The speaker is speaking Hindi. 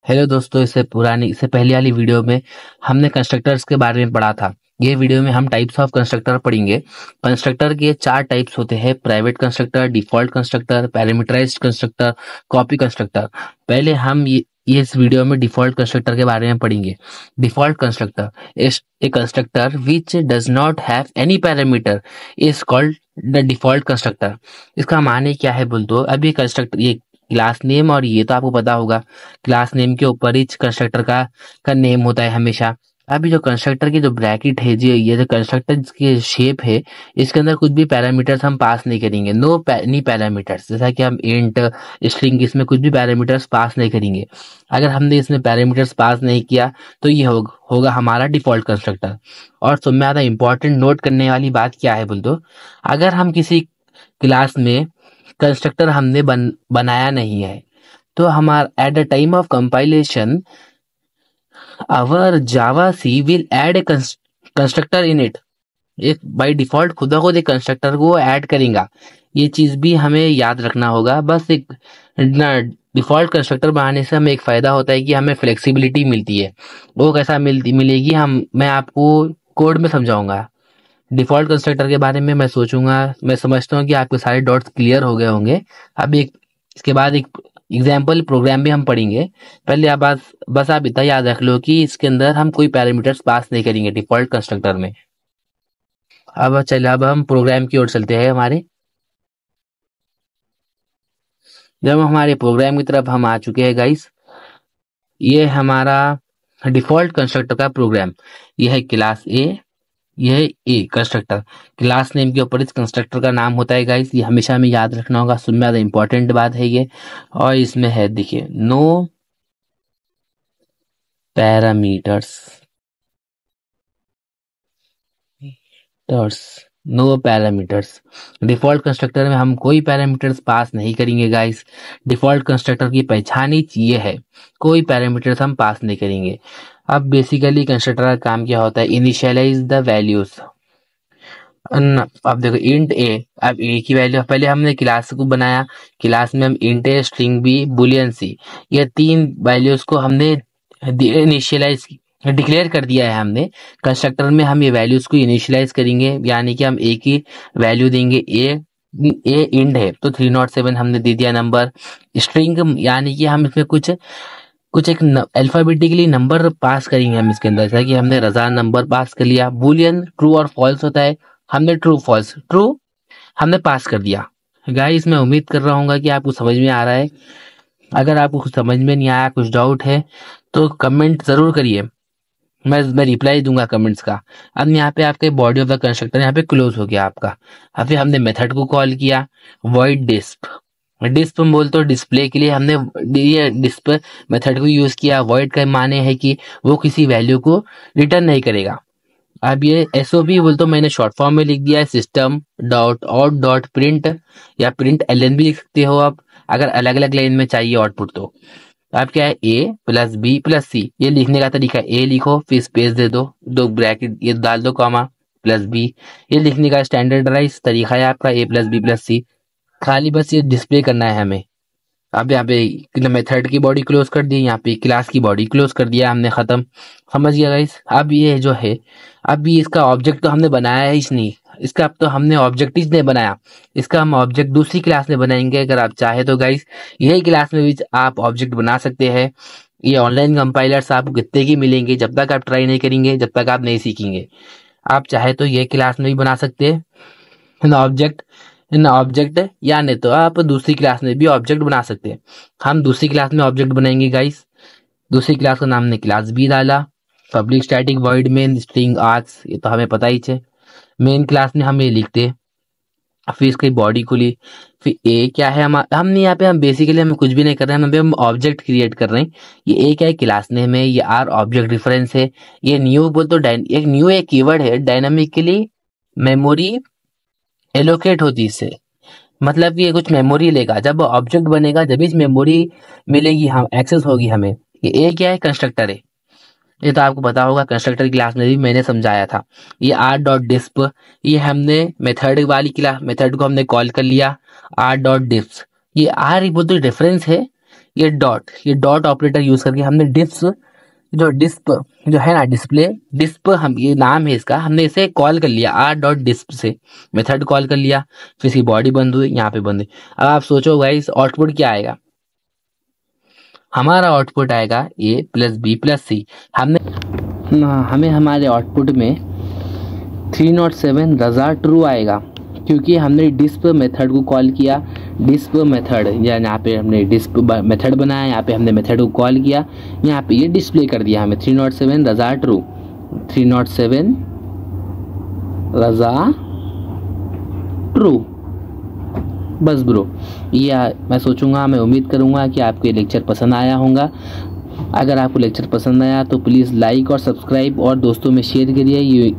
हेलो दोस्तों, इससे पहले वाली वीडियो में हमने कंस्ट्रक्टर्स के बारे में पढ़ा था। ये वीडियो में हम टाइप्स ऑफ कंस्ट्रक्टर पढ़ेंगे। कंस्ट्रक्टर के चार टाइप्स होते हैं: private constructor, default constructor, parameterised constructor, copy constructor. पहले हम ये इस वीडियो में डिफॉल्ट कंस्ट्रक्टर के बारे में पढ़ेंगे। Default constructor is a constructor which does not have any parameter is called the default constructor. इसका माने क्या है बोल दो। अब ये क्लास नेम, और ये तो आपको पता होगा, क्लास नेम के ऊपर ही कंस्ट्रक्टर का नेम होता है हमेशा। अभी जो कंस्ट्रक्टर की जो ब्रैकेट है, जी ये जो कंस्ट्रक्टर की शेप है, इसके अंदर कुछ भी पैरामीटर्स हम पास नहीं करेंगे। नी पैरामीटर्स, जैसा कि हम इंट, स्ट्रिंग, इसमें कुछ भी पैरामीटर्स पास नहीं करेंगे। अगर हमने इसमें पैरामीटर्स पास नहीं किया तो ये होगा हमारा डिफॉल्ट कंस्ट्रक्टर। और सबसे ज्यादा इंपॉर्टेंट नोट करने वाली बात क्या है बोल दो, अगर हम किसी क्लास में कंस्ट्रक्टर हमने बनाया नहीं है तो हमारा at the time of compilation our javac will add a constructor in it. एक बाय डिफॉल्ट खुदा खुद एक कंस्ट्रक्टर को ऐड करेगा। ये चीज भी हमें याद रखना होगा। बस एक डिफॉल्ट कंस्ट्रक्टर बनाने से हमें एक फायदा होता है कि हमें फ्लेक्सिबिलिटी मिलती है। वो कैसा मिलेगी, मैं आपको कोड में समझाऊंगा। डिफॉल्ट कंस्ट्रक्टर के बारे में मैं सोचूंगा, मैं समझता हूँ कि आपके सारे डॉट्स क्लियर हो गए होंगे। अब इसके बाद एक एग्जाम्पल प्रोग्राम भी हम पढ़ेंगे। पहले आप बस आप इतना याद रख लो कि इसके अंदर हम कोई पैरामीटर्स पास नहीं करेंगे डिफॉल्ट कंस्ट्रक्टर में। अब हम प्रोग्राम की ओर चलते हैं हमारे। जब हमारे प्रोग्राम की तरफ हम आ चुके हैं गाइस, ये हमारा डिफॉल्ट कंस्ट्रक्टर का प्रोग्राम। यह है क्लास ए, यह ए कंस्ट्रक्टर। क्लास नेम के ऊपर इस कंस्ट्रक्टर का नाम होता है गाइस। ये हमेशा हमें याद रखना होगा, सुनने ज्यादा इंपॉर्टेंट बात है ये। और इसमें है, देखिए, no parameters, no parameters. Default constructor में हम कोई पैरामीटर्स पास नहीं करेंगे गाइस। डिफॉल्ट कंस्ट्रक्टर की पहचान ही ये है, कोई पैरामीटर्स हम पास नहीं करेंगे। अब बेसिकली कंस्ट्रक्टर का काम क्या होता है, इनिशियलाइज द वैल्यूज। अब देखो इंट ए, अब ए की वैल्यू पहले हमने क्लास को बनाया। क्लास में हम इंट ए, स्ट्रिंग बी, बुलियन सी, ये तीन वैल्यूज को हमने इनिशियलाइज डिक्लेयर कर दिया है हमने। कंस्ट्रक्टर में हम ये वैल्यूज को इनिशियलाइज करेंगे, यानी कि हम ए की वैल्यू देंगे। ए इंट है तो 307 हमने दे दिया नंबर। स्ट्रिंग यानी कि हम इसमें कुछ कुछ एक अल्फाबेटिकली नंबर पास करेंगे हम इसके अंदर, जैसा कि हमने रजा नंबर पास कर लिया। बुलियन ट्रू और फॉल्स होता है, हमने ट्रू हमने पास कर दिया। गाइस मैं उम्मीद कर रहा हूँ कि आपको समझ में आ रहा है। अगर आपको कुछ समझ में नहीं आया, कुछ डाउट है, तो कमेंट जरूर करिए। मैं रिप्लाई दूंगा कमेंट्स का। अब यहाँ पे आपके बॉडी ऑफ द कंस्ट्रक्टर यहाँ पे क्लोज हो गया आपका। अब फिर हमने मेथड को कॉल किया, वॉइड डिस्प हम बोलते हो डिस्प्ले के लिए, हमने ये डिस्प मेथड को यूज किया। वॉइड का माने है कि वो किसी वैल्यू को रिटर्न नहीं करेगा। अब ये एसओपी बोलते हो, मैंने शॉर्ट फॉर्म में लिख दिया है, system dot out dot print, या प्रिंट एलएन भी लिख सकते हो आप, अगर अलग अलग लाइन में चाहिए आउटपुट तो। अब क्या है, ए प्लस बी प्लस सी, ये लिखने का तरीका, ए लिखो फिर स्पेस दे दो ब्रैकेट ये डाल दो, कॉमा प्लस बी। ये लिखने का स्टैंडर्डाइज तरीका है आपका, ए प्लस बी प्लस सी। खाली बस ये डिस्प्ले करना है हमें। अब यहाँ पे मेथड की बॉडी क्लोज कर दी, यहाँ पे क्लास की बॉडी क्लोज कर दिया हमने, खत्म। समझ गया गाइस। अब ये जो है, अब ये इसका ऑब्जेक्ट तो हमने बनाया ही नहीं, इसका अब तो हमने ऑब्जेक्ट ही नहीं बनाया, इसका हम ऑब्जेक्ट दूसरी क्लास में बनाएंगे। अगर आप चाहे तो गाइस यही क्लास में भी आप ऑब्जेक्ट बना सकते हैं। ये ऑनलाइन कंपाइलर्स आपको कितने की मिलेंगे, जब तक आप ट्राई नहीं करेंगे, जब तक आप नहीं सीखेंगे। आप चाहे तो ये क्लास में भी बना सकते हैं ऑब्जेक्ट, ऑब्जेक्ट, या नहीं तो आप दूसरी क्लास में भी ऑब्जेक्ट बना सकते हैं। हम दूसरी क्लास में ऑब्जेक्ट बनाएंगे गाइस। दूसरी क्लास का नाम हमने क्लास बी डाला। Public static void main string arcs, ये तो हमें पता ही है। मेन क्लास में हम ये लिखते, फिर इसकी बॉडी खुली। फिर ए क्या है, हमने यहाँ पे हम बेसिकली हम कुछ भी नहीं कर रहे हैं, हम ऑब्जेक्ट क्रिएट कर रहे हैं। ये ए क्या है, क्लास नेम है। ये आर ऑब्जेक्ट रेफरेंस है। ये न्यू बोल तो एक न्यू एक कीवर्ड है, डायनामिकली मेमोरी एलोकेट होती इससे, मतलब कि ये कुछ मेमोरी लेगा। जब ऑब्जेक्ट बनेगा जब इस मेमोरी मिलेगी, हम एक्सेस होगी हमें। ये ए क्या है, कंस्ट्रक्टर है। ये तो आपको पता होगा, कंस्ट्रक्टर क्लास में भी मैंने समझाया था। ये आर डॉट डिस्प, ये हमने मेथड वाली क्लास, मेथड को हमने कॉल कर लिया आर डॉट डिस्प। ये आर बोलते रेफरेंस है, ये डॉट ऑपरेटर यूज करके हमने डिस्प जो है ना डिस्प हम ये नाम है इसका, हमने इसे कॉल कर लिया आर डॉट डिस्प से मेथड कॉल कर लिया, फिर इसकी बॉडी बंद हुई, यहाँ पे बंद हुई। अब आप सोचो गाइस आउटपुट क्या आएगा, हमारा आउटपुट आएगा ए प्लस बी प्लस सी। हमें हमारे आउटपुट में 307 रिजल्ट ट्रू आएगा क्योंकि हमने डिस्प मेथड को कॉल किया। डिस्प मेथड या यहाँ पे हमने डिस्प मेथड बनाया, यहाँ पे हमने मेथड को कॉल किया, यहाँ पे ये डिस्प्ले कर दिया हमें 307 रिजल्ट ट्रू, 307 रिजल्ट ट्रू। बस ब्रो, ये मैं सोचूंगा, मैं उम्मीद करूंगा कि आपको ये लेक्चर पसंद आया होगा। अगर आपको लेक्चर पसंद आया तो प्लीज़ लाइक और सब्सक्राइब और दोस्तों में शेयर करिए।